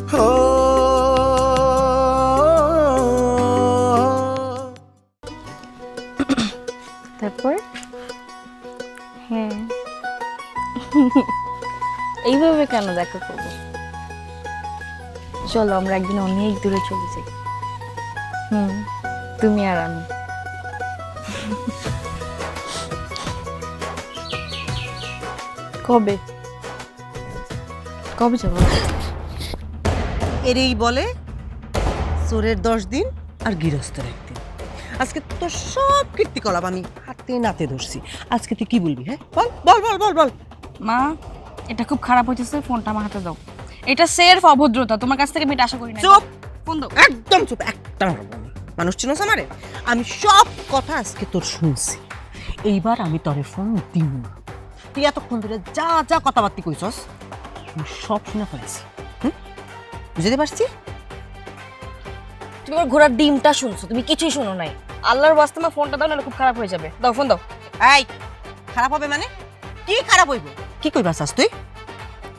ও তারপর হ্যাঁ এইভাবে কেন দেখা করবো? চলো আমরা একদিন অনেক দূরে চলে যাই। তুমি আর আমি। কবে কবে যাবো? এরই বলে চোরের 10 দিন আর গৃহস্থের 1 দিন। আজকে তো সব কীর্তিকলাপ আমি হাতে নাতে ধরছি। আজকে তুই কি বলবি? হ্যাঁ বল বল বল বল বল। মা, এটা খুব খারাপ হইতেছে, ফোনটা আমার হাতে দাও। এটা সেলফ অভদ্রতা, তোমার কাছ থেকে আমি এটা আশা করি না। চুপ, ফোন দাও। একদম চুপ, একটা মারবো আমি। মানুষ চিনোস আমারে? আমি সব কথা আজকে তোর শুনছি, এইবার আমি তোরে ফোন দিব না। তুই এতক্ষণ ধরে যা যা কথাবার্তা কইছস আমি সব শুনে ফেলেছি। বুঝতে পারছি? তুমি আমার ঘোড়ার ডিমটা শুনছো, তুমি কিছুই শুনো নাই। আল্লাহর ওয়াস্তে আমার ফোনটা দাও, নাহলে খুব খারাপ হয়ে যাবে। দাও ফোন দাও। এই খারাপ হবে মানে? কি খারাপ হইব? কি কইবার চাস তুই?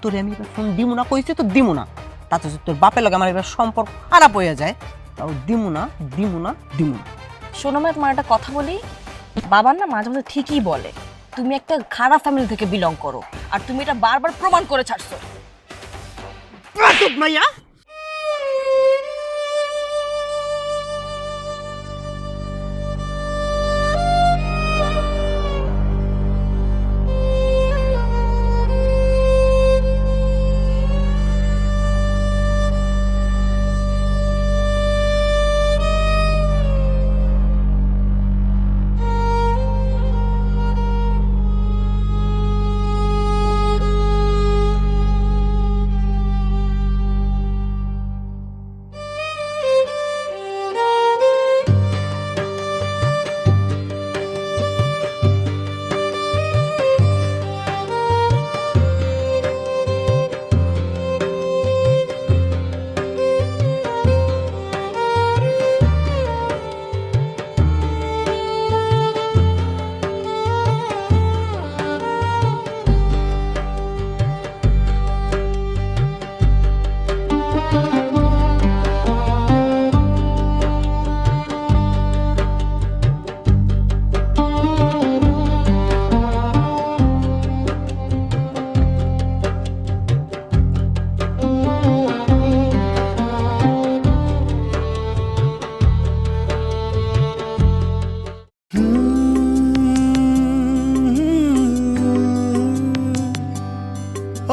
তোরে আমি এবার ফোন দিমু না কইছি তো দিমু না। তাতে যদি তোর বাপের লগে আমার এবার সম্পর্ক খারাপ হয়ে যায় তাও দিমু না দিমু না দিমু না। শোনো মা, তোমার একটা কথা বলি। বাবার না মাঝে মাঝে ঠিকই বলে তুমি একটা খারাপ ফ্যামিলি থেকে বিলং করো, আর তুমি এটা বারবার প্রমাণ করে ছাড়ছো। মাইয়া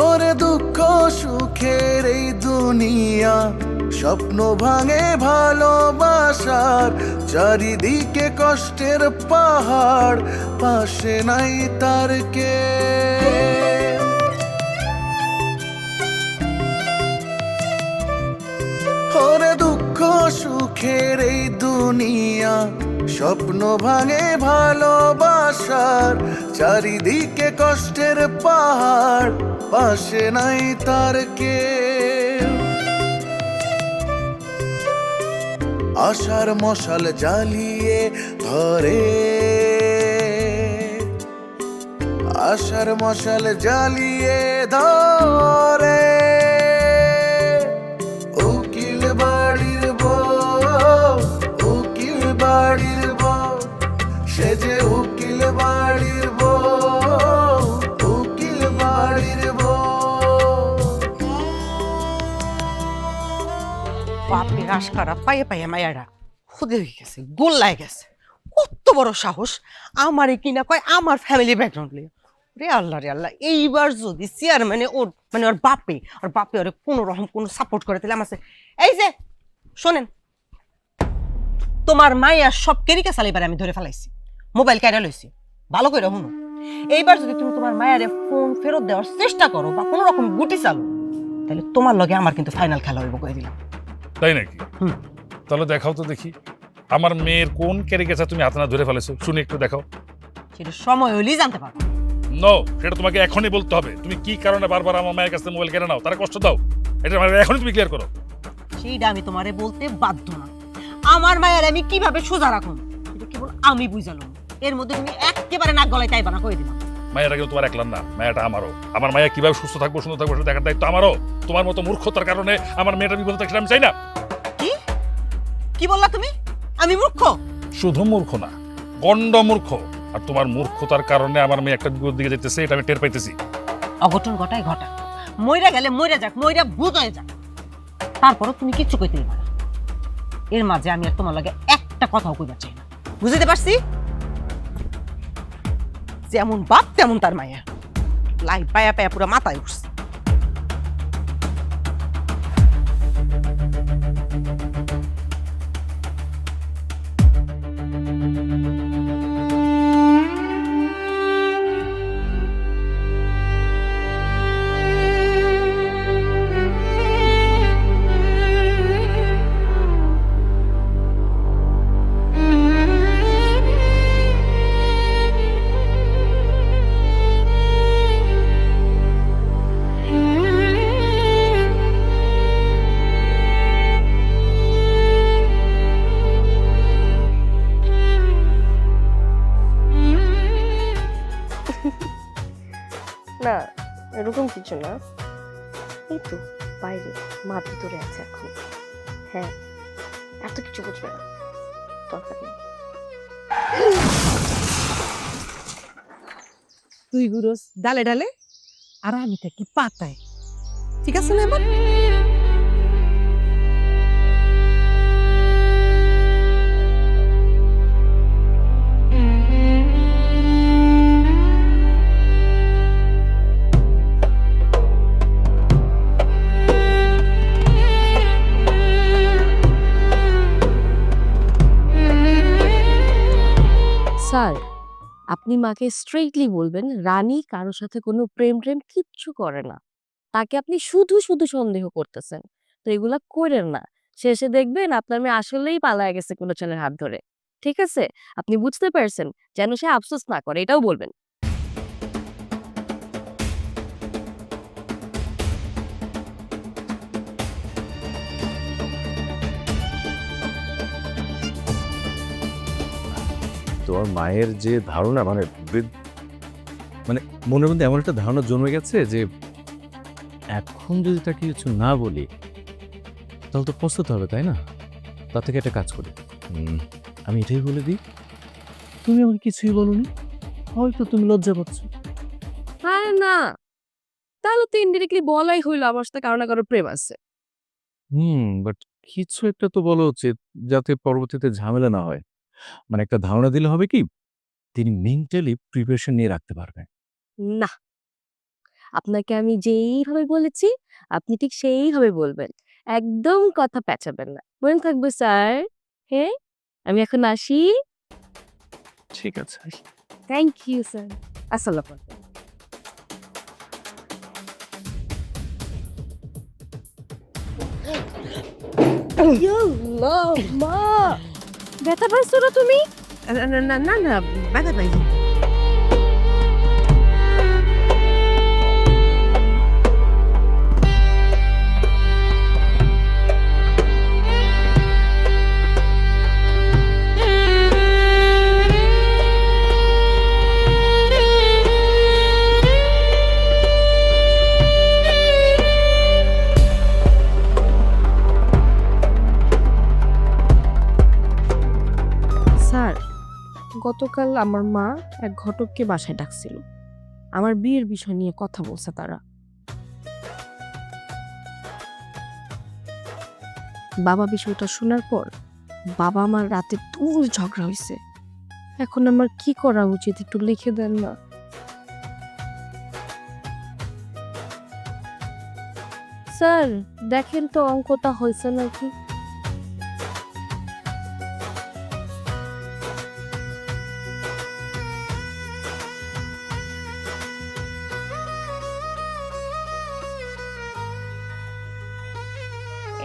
ওরে দুঃখ সুখের এই দুনিয়া, স্বপ্ন ভাঙে ভালোবাসার, চারিদিকে কষ্টের পাহাড়, পাশে নাই তার কে। ওরে দুঃখ সুখের এই দুনিয়া, স্বপ্ন ভাঙে ভালোবাসার, চারিদিকে কষ্টের পাহাড়, পাশে নাই তার কে। আশার মশাল জ্বালিয়ে ধরে, আশার মশাল জ্বালিয়ে ধরে, উকিল বাড়ির বউ, উকিল বাড়ির বউ, সে যে উকিল বাড়ির বউ, উকিল বাড়ির বউ। বাপের আশকারা পায়ে পায়ে মায়ারা খুদে হয়ে গেছে, গোল্লায় গেছে। কত বড় সাহস আমারে কিনা কয় আমার ফ্যামিলি ব্যাকগ্রাউন্ড লিয়ে। রে আল্লাহ রে আল্লাহ, এইবার যদি চেয়ারম্যানে ওর মানে ওর বাপে ওরে কোনো রকম কোনো সাপোর্ট করে তাহলে আমার এই যে শোনেন, তোমার মাইয়া সব কেরিকা চালাইবার আমি ধরে ফেলাইছি, মোবাইল কাইরা লইছি। ভালো করে শুনো, এইবার যদি তুমি তোমার মায়ারে ফোন ফেরত দেওয়ার চেষ্টা করো বা কোনো রকম গুটি চালো, তাহলে তোমার লগে আমার কিন্তু ফাইনাল খেলা হইব কই দিলাম। তাই নাকি? তাহলে দেখাও তো দেখি আমার মেয়ের কোন ক্যারিকেচার তুমি হাতে না ধরে ফেলেছো, শুনি একটু দেখাও। সেটা সময় হইলেই জানতে পারবো। নো, সেটা তোমাকে এখনই বলতে হবে। তুমি কি কারণে বারবার আমার মায়ের কাছ থেকে মোবাইল কেড়ে নাও, তারা কষ্ট দাও, এটা এখনই তুমি ক্লিয়ার করো। সেইটা আমি তোমারে বলতে বাধ্য না। আমার মায়ের আমি কিভাবে সোজা রাখুন এটা কেবল আমি বুঝালাম। এর মধ্যে তুমি একেবারে নাক গলায় চাইবা না কই দিলাম। মায়েরা কিন্তু তোমার একলাম না, মায়াটা আমারও। আমার মায়া কিভাবে সুস্থ থাকবো সুন্দর থাকবো সেটা দেখার দায়িত্ব আমারও। তোমার মতো মূর্খতার কারণে আমার মেয়েটা বিপদে থাকলে আমি চাই না। কি কি বললা তুমি? আমি মূর্খ? শুধু মূর্খ না, গন্ড মূর্খ। আর তোমার মূর্খতার কারণে আমার মেয়ে একটা বিপদ দিকে যেতেছে, এটা আমি টের পাইতেছি। অঘটন ঘটায় ঘটা, মইরা গেলে মইরা যাক, মইরা ভূত হয়ে যাক, তারপরও তুমি কিচ্ছু কইতে পারো না। এর মাঝে আমি আর তোমার লাগে একটা কথাও কইবার চাই না, বুঝতে পারছি? যেমন বাপ তেমন তার মায়া, লাই পায়া পায়া পুরো মাথায় উঠছে। না এরকম কিছু না, এই তো বাইরে মা ভিতরে আছে এখন। হ্যাঁ, এত কিছু বুঝবে না, দরকার নেই। তুই গুরস ডালে ডালে আর আমি থাকি পাতায়, ঠিক আছে না? এবার স্যার, আপনি মাকে স্ট্রেইটলি বলবেন রানী কারোর সাথে কোনো প্রেম প্রেম কিচ্ছু করে না। তাকে আপনি শুধু শুধু সন্দেহ করতেছেন, তো এগুলা করেন না। শেষে দেখবেন আপনার মেয়ে আসলেই পালায় গেছে কোনো ছেলের হাত ধরে। ঠিক আছে, আপনি বুঝতে পারছেন, যেন সে আফসোস না করে, এটাও বলবেন। তোমার মায়ের যে ধারণা মানে মনের মধ্যে এমন একটা ধারণা জন্মে গেছে যে এখন যদি তাকে কিছু না বলি তাহলে তো পস্তুত হবে, তাই না? তার থেকে একটা কাজ করি, আমি এটাই বলে দিই তুমি আমাকে কিছুই বলোনি, হয়তো তুমি লজ্জা পাচ্ছ। হ্যাঁ না, তাহলে তো ইনডিরেক্টলি বলাই হইলো আমার সাথে কারো না কারো প্রেম আছে। বাট কিছু একটা তো বলা উচিত যাতে পরবর্তীতে ঝামেলা না হয়। মানে একটা ধারণা দিলে হবে কি, তিনি মেন্টালি প্রিপারেশন নিয়ে রাখতে পারবেন। না, আপনাকে আমি যেইভাবে বলেছি আপনি ঠিক সেইভাবে বলবেন, একদম কথা পেঁচাবেন না। মনে থাকবে স্যার? হ্যাঁ, আমি এখন আসি। ঠিক আছে। Thank you sir. আসসালামু আলাইকুম। আল্লাহ, মা ব্যথা পাইছো না তুমি? না না না না, ব্যথা পাইনি। স্যার, গতকাল আমার মা এক ঘটককে বাসায় ডাকছিল, আমার বিয়ের বিষয় নিয়ে কথা বলছে তারা। বাবা বিষয়টা শোনার পর বাবা আমার রাতে তুল ঝগড়া হয়েছে। এখন আমার কি করা উচিত একটু লিখে দেন না? স্যার দেখেন তো অঙ্কটা হয়েছে নাকি।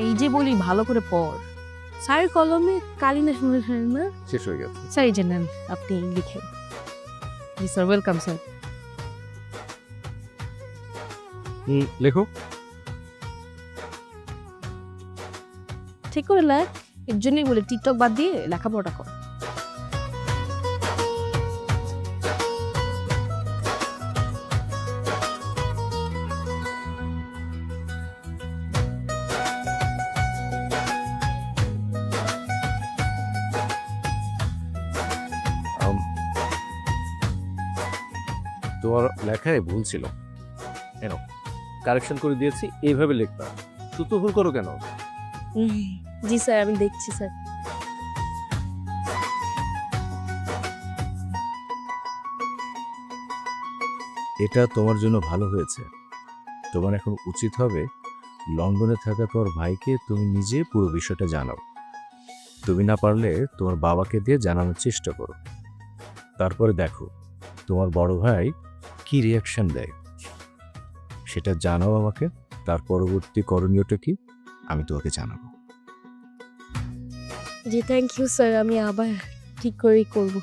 এই যে বলি ভালো করে পড়। স্যার কলমে কালি না শুনে না? শেষ হয়ে গেছে। স্যার এই যে নেন, আপনি লিখেন। জি স্যার, ওয়েলকাম স্যার। লেখো। ঠিক করে লেখ, এর জন্যই বলে টিকটক বাদ দিয়ে লেখাপড়া কর। তোমার লেখায় ভুল ছিল, এনো কারেকশন করে দিয়েছি, এইভাবে লিখবা। তো ভুল করো কেন? জি স্যার, আমি দেখছি স্যার। এটা তোমার জন্য ভালো হয়েছে। তোমার এখন উচিত হবে লন্ডনে থাকা তোর ভাইকে তুমি নিজে পুরো বিষয়টা জানাও। তুমি না পারলে তোমার বাবাকে দিয়ে জানানোর চেষ্টা করো। তারপরে দেখো তোমার বড় ভাই কি রিয়াকশন দেয়, সেটা জানাও আমাকে। তার পরবর্তী করণীয়টা কি আমি তোমাকে জানাবো। জি থ্যাংক ইউ স্যার, আমি আবার ঠিক করেই করব।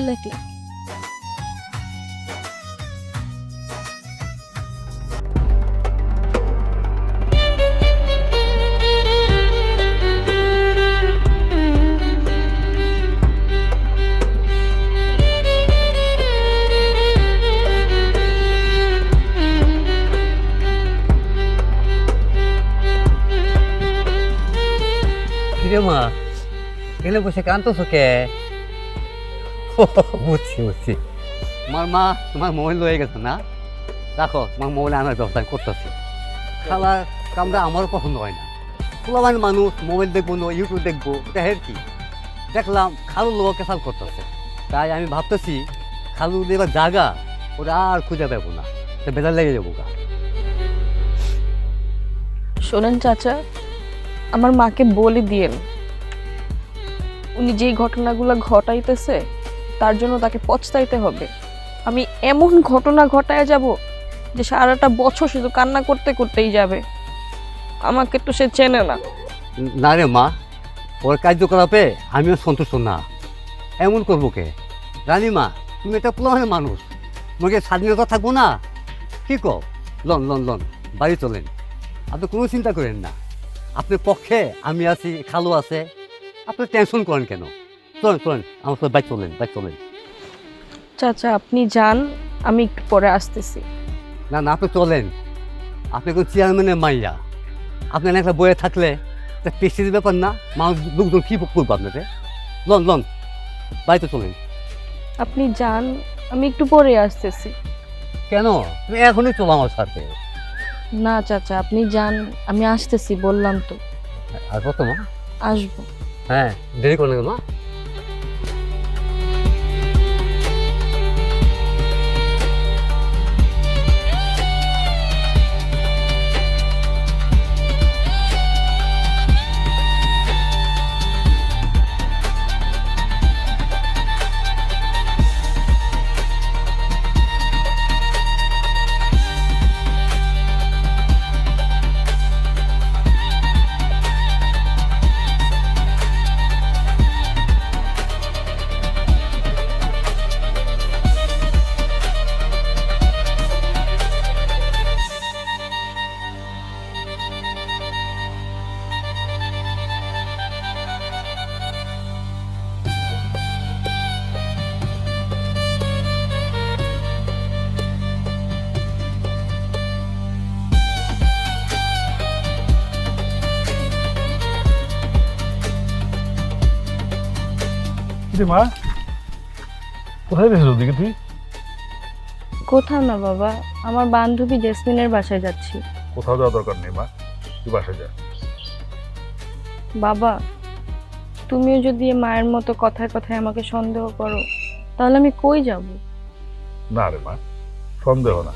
লেখলাম। কিরে মা, এখানে বসে কাঁদতেছো কে? বুঝছি বুঝছি, তোমার মা তোমার মোবাইল লয়ে গেছে না? রাখো, তোমার মোবাইল আনার ব্যবস্থা করতেছি। খাবার কামরা আমারও পছন্দ হয় না। পোলাবান মানুষ মোবাইল দেখবো না, ইউটিউব দেখবো, দেখের কি? দেখলাম খালু লোক কেসাল করতেছে, তাই আমি ভাবতেছি খালু এবার জাগা ওরা আর খুঁজে পাবো না, বেজার লেগে যাবো গা। শোনেন চাচা, আমার মাকে বলে দিয়েন উনি যেই ঘটনাগুলো ঘটাইতেছে তার জন্য তাকে পছতাইতে হবে। আমি এমন ঘটনা ঘটায় যাব যে সারাটা বছর শুধু কান্না করতে করতেই যাবে। আমাকে তো সে চেনে না। না রে মা, ওর কার্যকলাপে আমিও সন্তুষ্ট না। এমন করবো কে? রানীমা, তুমি একটা পোলাহানের মানুষ, তোমাকে স্বাধীনতা থাকবো না? কি কো? লন লন লন, বাড়ি চলেন। আপনি কোনো চিন্তা করেন না, আপনার পক্ষে আমি আছি, খালু আছে। আপনি টেনশন করেন কেন? চলেন চলেন, আমার সাথে বাইক চলেন, বাইক চলেন। চাচা আপনি যান, আমি একটু পরে আসতেছি। না না, আপনি চলেন। আপনি কোন চেয়ারম্যানের মাইয়া, আপনার একটা বইয়ে থাকলে একটা পেস্টির ব্যাপার না, মানুষ লোকজন কী করবো আপনাকে? লন লন, বাড়িতে চলেন। আপনি যান, আমি একটু পরে আসতেছি। কেন? তুমি এখনই চলো আমার সাথে। না চাচা আপনি যান, আমি আসতেছি বললাম তো। আর কত মা? আসবো। হ্যাঁ, দেরি করলেন মা। মা, কোথায় গেছিস ওদিকে তুই? কোথাও না বাবা, আমার বান্ধবী জেসমিনের বাসায় যাচ্ছি। কোথাও যাওয়ার দরকার নেই মা, তুই বাসায় যা। বাবা তুমিও যদি মায়ের মতো কথায় কথায় আমাকে সন্দেহ করো তাহলে আমি কই যাব? না রে মা, সন্দেহ না।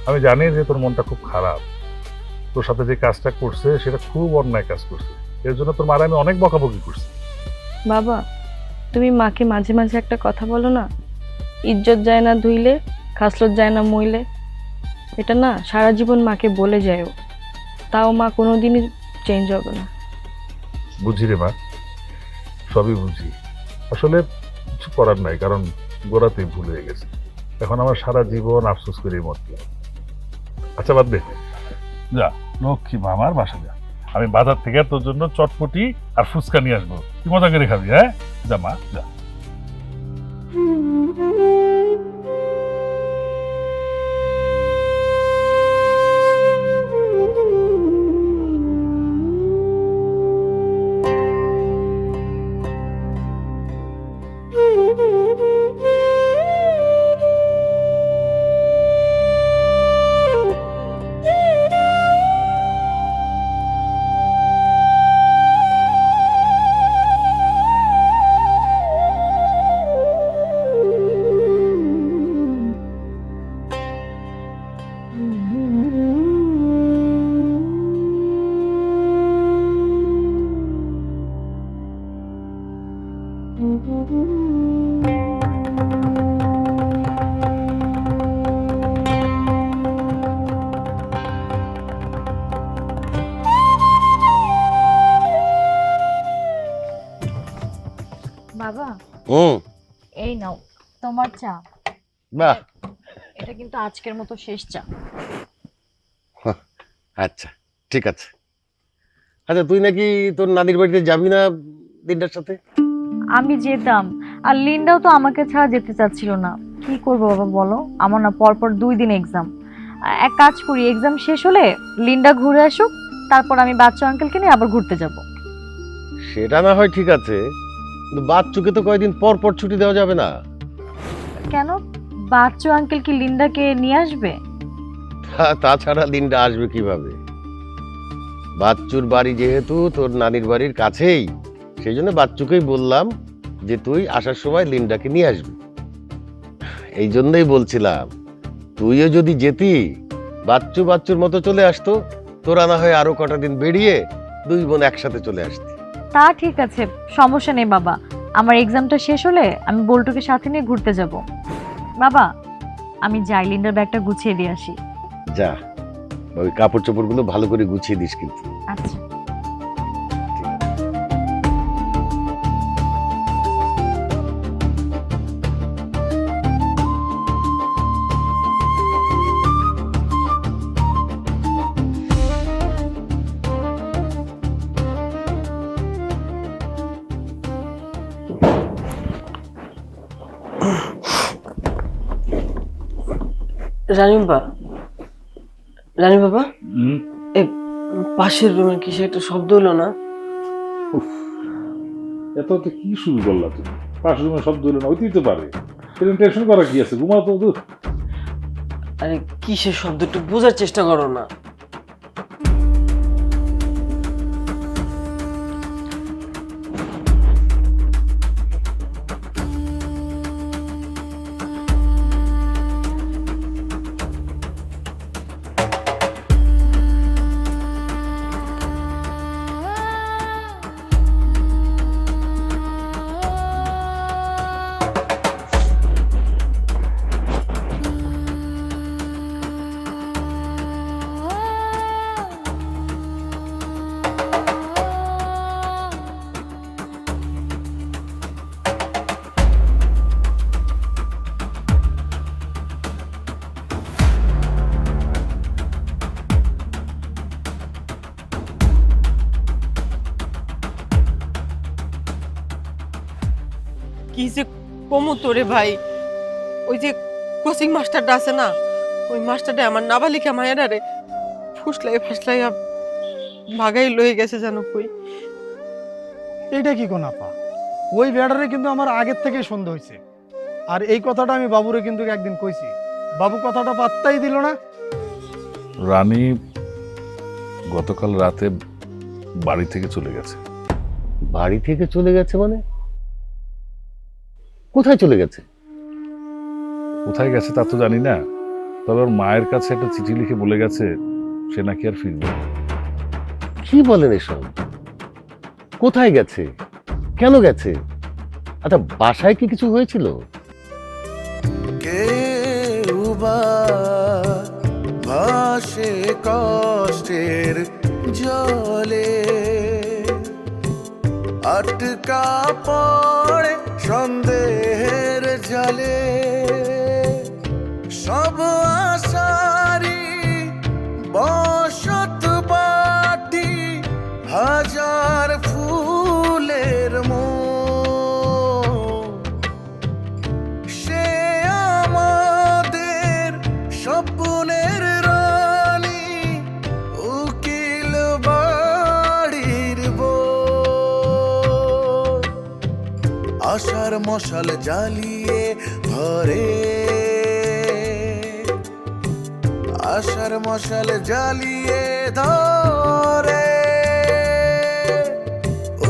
আমি জানি যে তোর মনটা খুব খারাপ। তোর সাথে যে কাজটা করছে সেটা খুব অন্যায় কাজ করছে। এর জন্য তোর মারে আমি অনেক বকাবকি করছি। বাবা তুমি মাকে মাঝে মাঝে একটা কথা বলো না, ইজ্জত যায় না ধুইলে খাসলত যায় না মইলে। এটা না সারা জীবন মাকে বলে যায়ও, তাও মা কোনোদিনই চেঞ্জ হবে না। বুঝি রে মা, সবই বুঝি। আসলে কিছু করার নাই, কারণ গোড়াতেই ভুল হয়ে গেছে। এখন আমার সারা জীবন আফসোস করি মরতে। আচ্ছা বাদ দে, যা লক্ষ্মী মামার বাসা যা। আমি বাজার থেকে তোর জন্য চটপটি আর ফুচকা নিয়ে আসবো, তুই মজা করে খাবি। হ্যাঁ যা মা, যা। বাবা হুম, এই নাও তোমার চা। বাহ, এটা কিন্তু আজকের মতো শেষ চা। আচ্ছা ঠিক আছে। আচ্ছা তুই নাকি তোর নানির বাড়িতে যাবি না দিনটার সাথে? আমি যেতাম, আর লিন্ডাও তো আমাকে ছাড়া যেতে চাচ্ছিল না। কি করবো বাবা বলো, আমার না পরপর 2 দিন এক্সাম। এক কাজ করি, এক্সাম শেষ হলে লিন্ডা ঘুরে আসুক, তারপর আমি বাচ্চা আঙ্কেলকে নিয়ে আবার ঘুরতে যাব। সেটা না হয় ঠিক আছে, কিন্তু বাচ্চুকে তো কয়েকদিন পর পর ছুটি দেওয়া যাবে না। কেন, বাচ্চা আঙ্কেল কি লিন্ডাকে নিয়ে আসবে? তাছাড়া দিনটা আসবে কিভাবে? বাচ্চুর বাড়ি যেহেতু তোর নানির বাড়ির কাছেই, সেই জন্য বাচ্চুকেই বললাম যে তুই আসার সময় লিন্ডাকে নিয়ে আসবি। এই জন্যই বলছিলাম তুইও যদি যেতি, বাচ্চুর মতো চলে আসতো, তোরা না হয় আরো কটা দিন বেরিয়ে 2 বোন একসাথে চলে আসতি। তা ঠিক আছে, সমস্যা নেই বাবা। আমার এক্সামটা শেষ হলে আমি বল্টুকে সাথে নিয়ে ঘুরতে যাব। বাবা আমি যাই, লিন্ডার ব্যাগটা গুছিয়ে দিয়ে আসি। যা, ওই কাপড় চোপড় গুলো ভালো করে গুছিয়ে দিস কিন্তু। আচ্ছা। রানিমা, রানী বাবা, এই পাশের রুমে কিসে একটা শব্দ হলো না? এত তো কি শুরু করলা তুমি? পাশের রুমে শব্দ হলো না, হইতেই তো পারে। টেনশন করা কি আছে, ঘুমাও তো দূর। আরে কিসের শব্দ, একটু বোঝার চেষ্টা করো না। কি যে কমু তোরে ভাই, ওই যে কোচিং মাস্টারটা আছে না, ওই মাস্টারটা আমার নাবালিকা মায়েরা রে ফুসলাই ফাসলাই ভাগাই লয়ে গেছে জানো কই। এইটা কি কোন আপা? ওই ব্যাটারে কিন্তু আমার আগের থেকে সন্দেহ হয়েছে, আর এই কথাটা আমি বাবুরে কিন্তু একদিন কইছি, বাবু কথাটা পাত্তাই দিল না। রানী গতকাল রাতে বাড়ি থেকে চলে গেছে। বাড়ি থেকে চলে গেছে মানে? কোথায় চলে গেছে? কোথায় গেছে তা তো জানি না, তবে ওর মায়ের কাছে একটা চিঠি লিখে বলে গেছে সে নাকি আর ফিরবে না। কি বলেন এসব? কোথায় গেছে, কেন গেছে? আচ্ছা বাসায় কি কিছু হয়েছিল? কেউ বা ভাসে কষ্টের জলে, আটকা পড়ে সন্দেহের জালে, সব আশারি বসত বাটি, হাজার ফুলের মন, সে আমাদের স্বপ্নের রানী, উকিল বাড়ির বউ, আশার মশাল জ্বালিয়ে ধরে, আশার মশাল জ্বালিয়ে ধরে,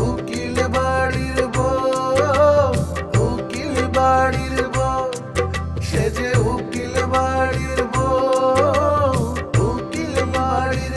উকিল বাড়ির বউ, উকিল বাড়ির বউ, সে যে উকিল বাড়ির বউ, বাড়ির